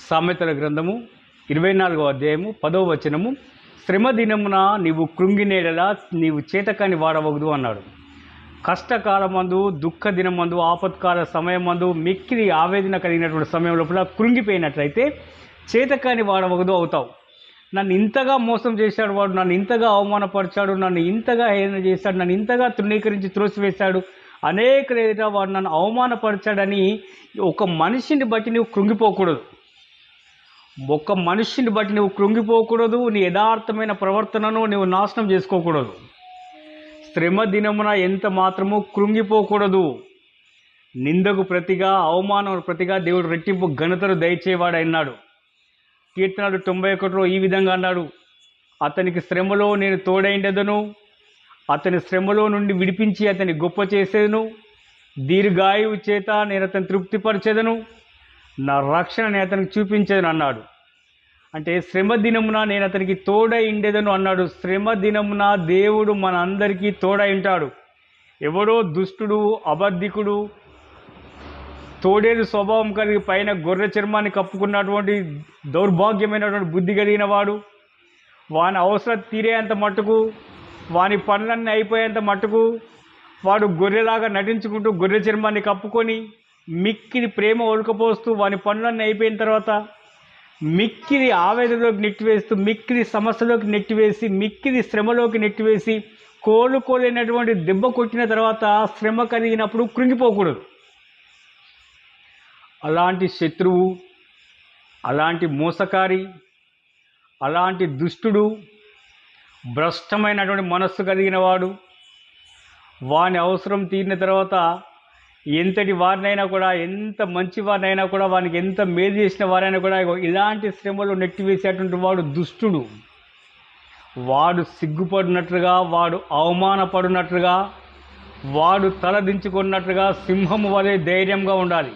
సామెతల గ్రంథము 24వ అధ్యాయము 10వ వచనము, శ్రమ దినమున నీవు కృంగినేడలా నీవు చేతకాని వాడవగదు అన్నాడు. కష్టకాలమందు, దుఃఖ దినమందు, ఆపత్కాల సమయమందు, మిక్కిలి ఆవేదన కలిగినటువంటి సమయం లోపల కృంగిపోయినట్లయితే చేతకాని వాడవగదు అవుతావు. నన్ను ఇంతగా మోసం చేశాడు వాడు, నన్ను ఇంతగా అవమానపరిచాడు, నన్ను ఇంతగా హేళన చేశాడు, నన్ను ఇంతగా తృణీకరించి త్రోసివేశాడు, అనేక రీతిగా వాడు నన్ను అవమానపరిచాడని ఒక మనిషిని బట్టి నువ్వు కృంగిపోకూడదు. ఒక మనిషిని బట్టి నువ్వు కృంగిపోకూడదు. నీ యథార్థమైన ప్రవర్తనను నువ్వు నాశనం చేసుకోకూడదు. శ్రమ దినమున ఎంత మాత్రము కృంగిపోకూడదు. నిందకు ప్రతిగా, అవమానం ప్రతిగా దేవుడు రెట్టింపు ఘనతను దయచేవాడన్నాడు. కీర్తనలు 91లో ఈ విధంగా అన్నాడు, అతనికి శ్రమలో నేను తోడైండెదను, అతని శ్రమలో నుండి విడిపించి అతని గొప్ప చేసేదను, దీర్ఘాయువు చేత నేను అతని తృప్తిపరిచేదను, నా రక్షణ నేను అతనికి చూపించేదను అన్నాడు. అంటే శ్రమ దినమున నేను అతనికి తోడై ఉండేదను అన్నాడు. శ్రమ దినమున దేవుడు మన అందరికీ తోడై ఉంటాడు. ఎవడో దుష్టుడు, అబద్ధికుడు, తోడేలు స్వభావం కలిగి పైన గొర్రె చర్మాన్ని కప్పుకున్నటువంటి దౌర్భాగ్యమైనటువంటి బుద్ధి కలిగిన వాడు, వాని అవసరం తీరేంత మట్టుకు, వాని పనులన్నీ అయిపోయేంత మట్టుకు వాడు గొర్రెలాగా నటించుకుంటూ గొర్రె చర్మాన్ని కప్పుకొని మిక్కిలి ప్రేమ ఒలకపోస్తూ వాని పనులన్నీ అయిపోయిన తర్వాత మిక్కిలి ఆవేదనలోకి నెట్టివేస్తూ, మిక్కిలి సమస్యలోకి నెట్టివేసి, మిక్కిలి శ్రమలోకి నెట్టివేసి, కోలుకోలేనటువంటి దెబ్బ కొట్టిన తర్వాత శ్రమ కలిగినప్పుడు కృంగిపోకూడదు. అలాంటి శత్రువు, అలాంటి మోసకారి, అలాంటి దుష్టుడు, భ్రష్టమైనటువంటి మనస్సు కలిగిన వాడు, వాని అవసరం తీరిన తర్వాత ఎంతటి వారినైనా కూడా, ఎంత మంచి వారినైనా కూడా, వానికి ఎంత మేలు చేసిన వారైనా కూడా ఇలాంటి శ్రమలో నెట్టివేసేటువంటి వాడు దుష్టుడు. వాడు సిగ్గుపడినట్లుగా, వాడు అవమానపడినట్లుగా, వాడు తలదించుకున్నట్లుగా సింహము వలె ధైర్యంగా ఉండాలి.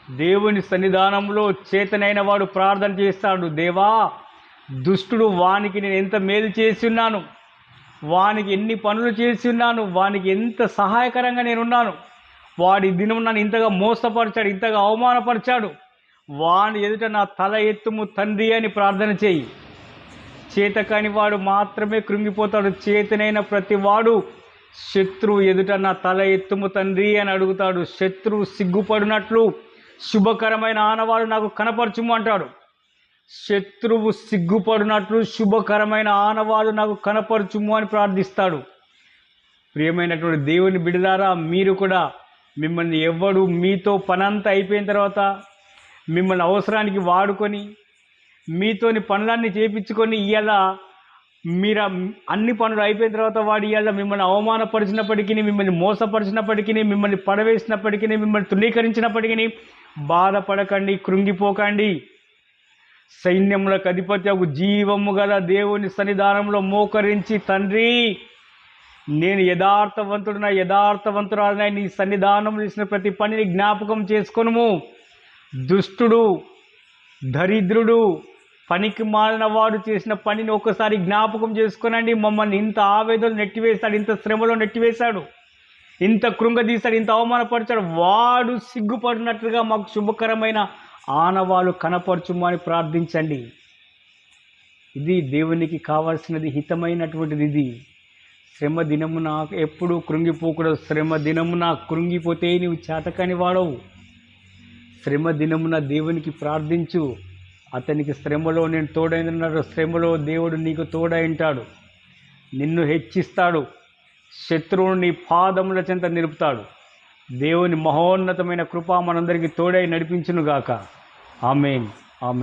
దేవుని సన్నిధానంలో చేతనైన వాడు ప్రార్థన చేస్తాడు, దేవా దుష్టుడు, వానికి నేను ఎంత మేలు చేసి ఉన్నాను, వానికి ఎన్ని పనులు చేసి ఉన్నాను, వానికి ఎంత సహాయకరంగా నేనున్నాను, వాడి దినం నన్ను ఇంతగా మోసపరిచాడు, ఇంతగా అవమానపరిచాడు, వాని ఎదుట నా తల ఎత్తుము తండ్రి అని ప్రార్థన చేయి. చేతకాని వాడు మాత్రమే కృంగిపోతాడు. చేతనైన ప్రతి వాడు శత్రువు ఎదుట నా తల ఎత్తుము తండ్రి అని అడుగుతాడు. శత్రువు సిగ్గుపడినట్లు శుభకరమైన ఆనవాళ్ళు నాకు కనపరచుము అంటాడు. శత్రువు సిగ్గుపడినట్లు శుభకరమైన ఆనవాళ్ళు నాకు కనపరచుము అని ప్రార్థిస్తాడు. ప్రియమైనటువంటి దేవుని బిడ్డలారా, మీరు కూడా మిమ్మల్ని ఎవడు మీతో పనంతా అయిపోయిన తర్వాత మిమ్మల్ని అవసరానికి వాడుకొని మీతోని పనులన్నీ చేయించుకొని ఇవాళ మీరు అన్ని పనులు అయిపోయిన తర్వాత వాడు ఇవాళ మిమ్మల్ని అవమానపరిచినప్పటికీ, మిమ్మల్ని మోసపరిచినప్పటికీ, మిమ్మల్ని పడవేసినప్పటికీ, మిమ్మల్ని తృణీకరించినప్పటికీ బాధపడకండి, కృంగిపోకండి. సైన్యములకు అధిపత్యకు జీవము గల దేవుని సన్నిధానంలో మోకరించి, తండ్రి నేను యథార్థవంతుడున యథార్థవంతురాలనై నీ సన్నిధానం చేసిన ప్రతి పనిని జ్ఞాపకం చేసుకొనుము. దుష్టుడు, దరిద్రుడు, పనికి మాలిన వాడు చేసిన పనిని ఒక్కసారి జ్ఞాపకం చేసుకొనండి. మమ్మల్ని ఇంత ఆవేదనలో నెట్టివేశాడు, ఇంత శ్రమలో నెట్టివేశాడు, ఇంత కృంగదీశాడు, ఇంత అవమానపరిచాడు, వాడు సిగ్గుపడినట్లుగా మాకు శుభకరమైన ఆనవాళ్ళు కనపరచుము అని ప్రార్థించండి. ఇది దేవునికి కావాల్సినది, హితమైనటువంటిది. ఇది శ్రమ దినమున ఎప్పుడూ కృంగిపోకూడదు. శ్రమ దినమున కృంగిపోతే నీవు చేతకాని వాడవు. శ్రమ దినమున దేవునికి ప్రార్థించు. అతనికి శ్రమలో నేను తోడైనాడు. శ్రమలో దేవుడు నీకు తోడై ఉంటాడు, నిన్ను హెచ్చిస్తాడు, శత్రువును నీ పాదముల చెంత నిలుపుతాడు. దేవుని మహోన్నతమైన కృప మనందరికీ తోడై నడిపించునుగాక. ఆమేన్, ఆమేన్.